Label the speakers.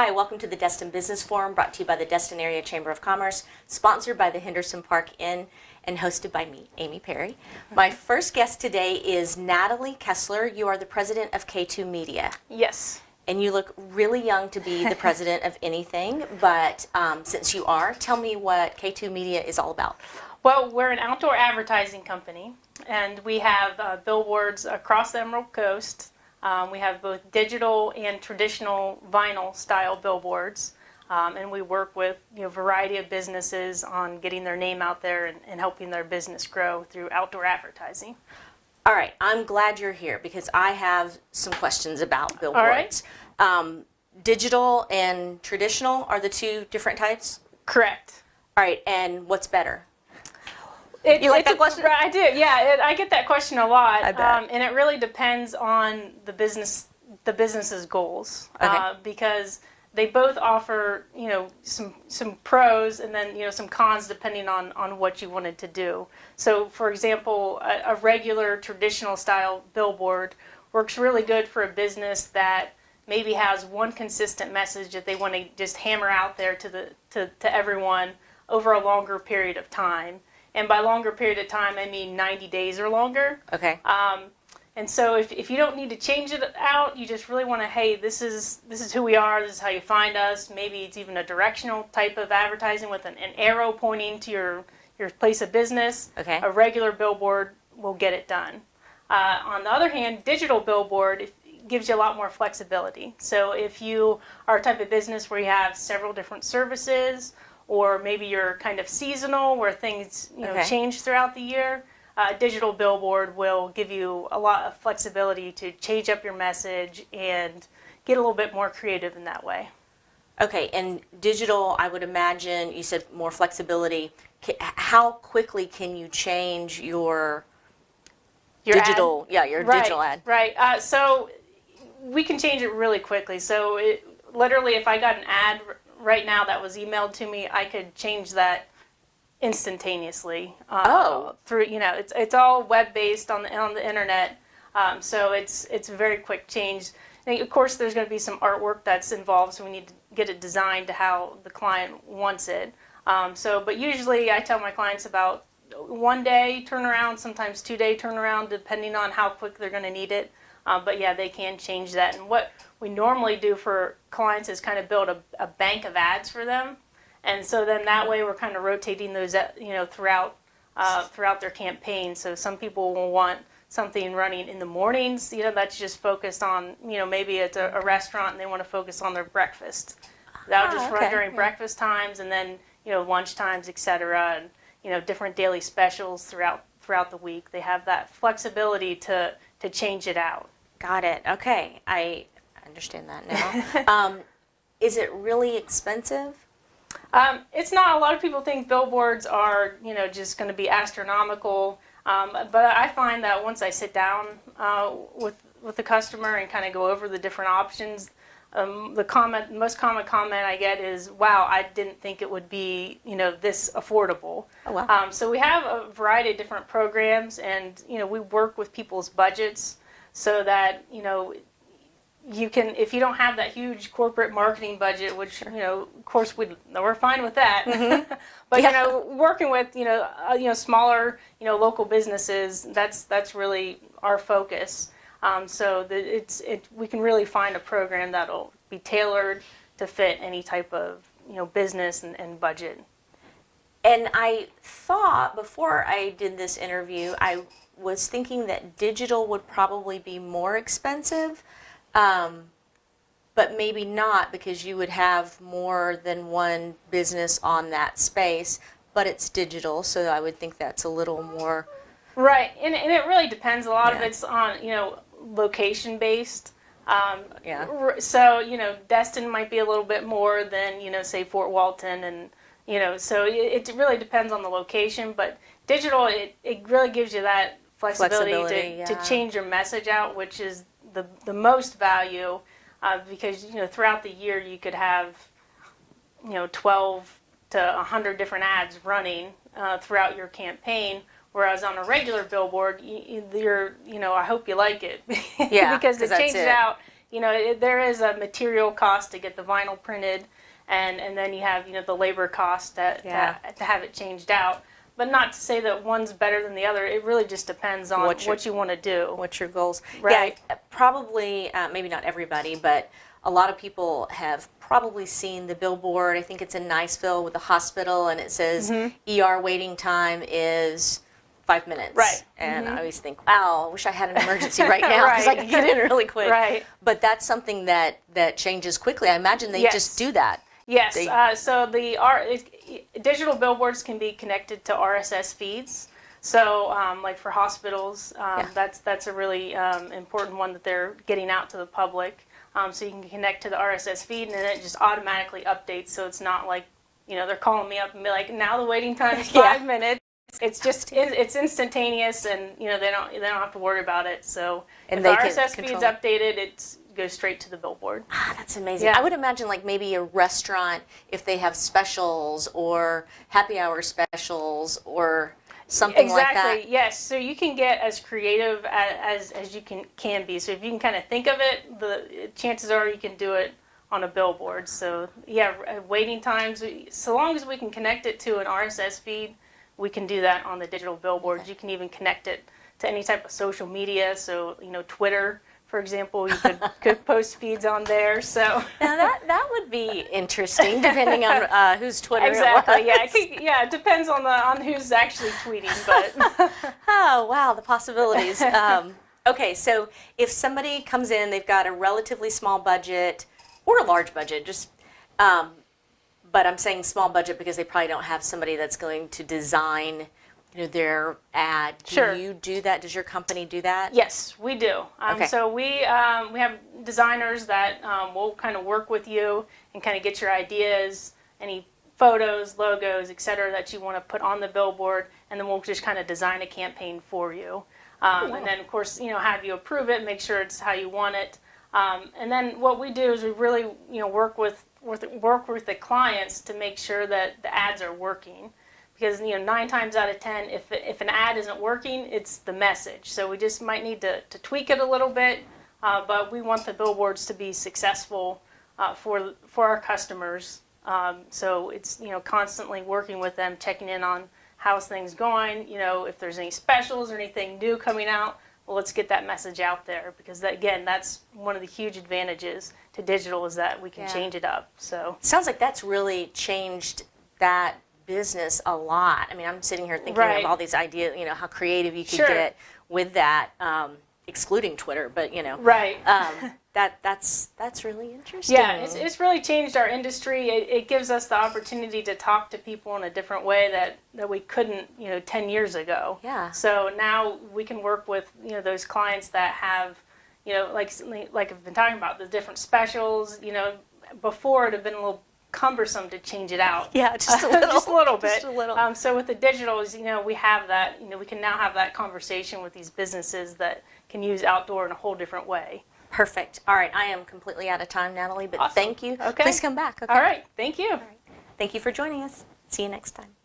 Speaker 1: Hi, welcome to the Destin Business Forum, brought to you by the Destin Area Chamber of Commerce, sponsored by the Henderson Park Inn, and hosted by me, Amy Perry. My first guest today is Natalie Kessler. You are the president of K2 Media.
Speaker 2: Yes.
Speaker 1: And you look really young to be the president of anything, but since you are, tell me what K2 Media is all about.
Speaker 2: Well, we're an outdoor advertising company, and we have billboards across the Emerald Coast. We have both digital and traditional vinyl style billboards, and we work with a variety of businesses on getting their name out there and helping their business grow through outdoor advertising.
Speaker 1: All right, I'm glad you're here because I have some questions about billboards.
Speaker 2: All right.
Speaker 1: Digital and traditional are the two different types?
Speaker 2: Correct.
Speaker 1: All right, and what's better?
Speaker 2: You
Speaker 1: like that question?
Speaker 2: I do, yeah. I get that question a lot,
Speaker 1: I bet.
Speaker 2: and it really depends on the business's goals,
Speaker 1: Okay.
Speaker 2: because they both offer some pros and then some cons depending on what you wanted to do. So, for example, a regular traditional style billboard works really good for a business that maybe has one consistent message that they want to just hammer out there to everyone over a longer period of time. And by longer period of time, I mean 90 days or longer.
Speaker 1: Okay.
Speaker 2: And so if you don't need to change it out, you just really want to, hey, this is who we are, this is how you find us. Maybe it's even a directional type of advertising with an arrow pointing to your place of business.
Speaker 1: Okay.
Speaker 2: A regular billboard will get it done. On the other hand, digital billboard gives you a lot more flexibility. So if you are a type of business where you have several different services, or maybe you're kind of seasonal where things change throughout the year, digital billboard will give you a lot of flexibility to change up your message and get a little bit more creative in that way.
Speaker 1: Okay, and digital, I would imagine, you said more flexibility. How quickly can you change your digital ad? Yeah, your digital ad.
Speaker 2: Right. So we can change it really quickly. So literally, if I got an ad right now that was emailed to me, I could change that instantaneously. Through it's all web based on the internet, so it's a very quick change. And of course, there's going to be some artwork that's involved, so we need to get it designed to how the client wants it. But usually, I tell my clients about 1 day turnaround, sometimes 2 day turnaround, depending on how quick they're going to need it. But yeah, they can change that. And what we normally do for clients is kind of build a bank of ads for them. And so then that way we're kind of rotating those, throughout their campaign. So some people will want something running in the mornings, that's just focused on, maybe it's a restaurant and they want to focus on their breakfast. That'll just run during breakfast times and then, lunch times, etc. And, different daily specials throughout the week. They have that flexibility to change it out.
Speaker 1: Got it. Okay, I understand that now. Is it really expensive?
Speaker 2: It's not. A lot of people think billboards are, just going to be astronomical. But I find that once I sit down with the customer and kind of go over the different options, the most common comment I get is, "Wow, I didn't think it would be, this affordable."
Speaker 1: Oh, wow.
Speaker 2: So we have a variety of different programs, and we work with people's budgets so that you can, if you don't have that huge corporate marketing budget, which of course we're fine with that. Mm-hmm. But working with smaller local businesses, that's really our focus. So we can really find a program that'll be tailored to fit any type of business and budget.
Speaker 1: And I thought before I did this interview, I was thinking that digital would probably be more expensive, but maybe not because you would have more than one business on that space, but it's digital, so I would think that's a little more...
Speaker 2: Right, and it really depends. A lot of it's on, location based. So, Destin might be a little bit more than, say Fort Walton, and, so it really depends on the location, but digital, it really gives you that flexibility to change your message out, which is the most value, because throughout the year you could have 12 to 100 different ads running throughout your campaign, whereas on a regular billboard, you're I hope you like it,
Speaker 1: yeah,
Speaker 2: because to change it out, there is a material cost to get the vinyl printed, and then you have, the labor cost to have it changed out. But not to say that one's better than the other. It really just depends on what you want to do.
Speaker 1: What's your goals?
Speaker 2: Right.
Speaker 1: Yeah, probably, maybe not everybody, but a lot of people have probably seen the billboard. I think it's in Niceville with the hospital, and it says ER waiting time is 5 minutes.
Speaker 2: Right.
Speaker 1: And I always think, wow, I wish I had an emergency right now because I could get in really quick.
Speaker 2: Right.
Speaker 1: But that's something that changes quickly. I imagine they just do that.
Speaker 2: Yes. So digital billboards can be connected to RSS feeds. So, like for hospitals, that's a really important one that they're getting out to the public. So you can connect to the RSS feed, and then it just automatically updates. So it's not like, they're calling me up and be like, now the waiting time is 5 minutes. It's just it's instantaneous, and they don't have to worry about it. So if the RSS feed's updated, it goes straight to the billboard.
Speaker 1: Ah, that's amazing.
Speaker 2: Yeah.
Speaker 1: I would imagine like maybe a restaurant, if they have specials or happy hour specials or something like that.
Speaker 2: Exactly. Yes. So you can get as creative as you can be. So if you can kind of think of it, the chances are you can do it on a billboard. So yeah, waiting times. So long as we can connect it to an RSS feed, we can do that on the digital billboards. You can even connect it to any type of social media. So Twitter, for example, you could post feeds on there. So
Speaker 1: now that would be interesting, depending on whose Twitter
Speaker 2: exactly.
Speaker 1: it was.
Speaker 2: Yeah, it depends on who's actually tweeting. But
Speaker 1: oh wow, the possibilities. Okay, so if somebody comes in, they've got a relatively small budget or a large budget, just. But I'm saying small budget because they probably don't have somebody that's going to design, their ad.
Speaker 2: Sure.
Speaker 1: Do you do that? Does your company do that?
Speaker 2: Yes, we do.
Speaker 1: Okay.
Speaker 2: So we have designers that will kind of work with you and kind of get your ideas, any photos, logos, etc. that you want to put on the billboard, and then we'll just kind of design a campaign for you. And then, of course, have you approve it, make sure it's how you want it. And then what we do is we really, work with the clients to make sure that the ads are working, because 9 times out of 10, if an ad isn't working, it's the message. So we just might need to tweak it a little bit, but we want the billboards to be successful for our customers. So it's constantly working with them, checking in on how's things going. If there's any specials or anything new coming out. Well, let's get that message out there, because that's one of the huge advantages to digital, is that we can change it up. So
Speaker 1: sounds like that's really changed that business a lot. I mean, I'm sitting here thinking of all these ideas, how creative you could get with that, excluding Twitter, but that's really interesting.
Speaker 2: Yeah, it's really changed our industry. It gives us the opportunity to talk to people in a different way that we couldn't, 10 years ago.
Speaker 1: Yeah.
Speaker 2: So now we can work with, those clients that have, like I've been talking about, the different specials. Before it had been a little cumbersome to change it out.
Speaker 1: Yeah, just a little.
Speaker 2: Just a little bit.
Speaker 1: Just a little.
Speaker 2: So with the digitals, we have that, we can now have that conversation with these businesses that can use outdoor in a whole different way.
Speaker 1: Perfect. All right, I am completely out of time, Natalie, but
Speaker 2: Awesome.
Speaker 1: Thank you.
Speaker 2: Okay.
Speaker 1: Please come back. Okay.
Speaker 2: All right. Thank you.
Speaker 1: All right. Thank you for joining us. See you next time.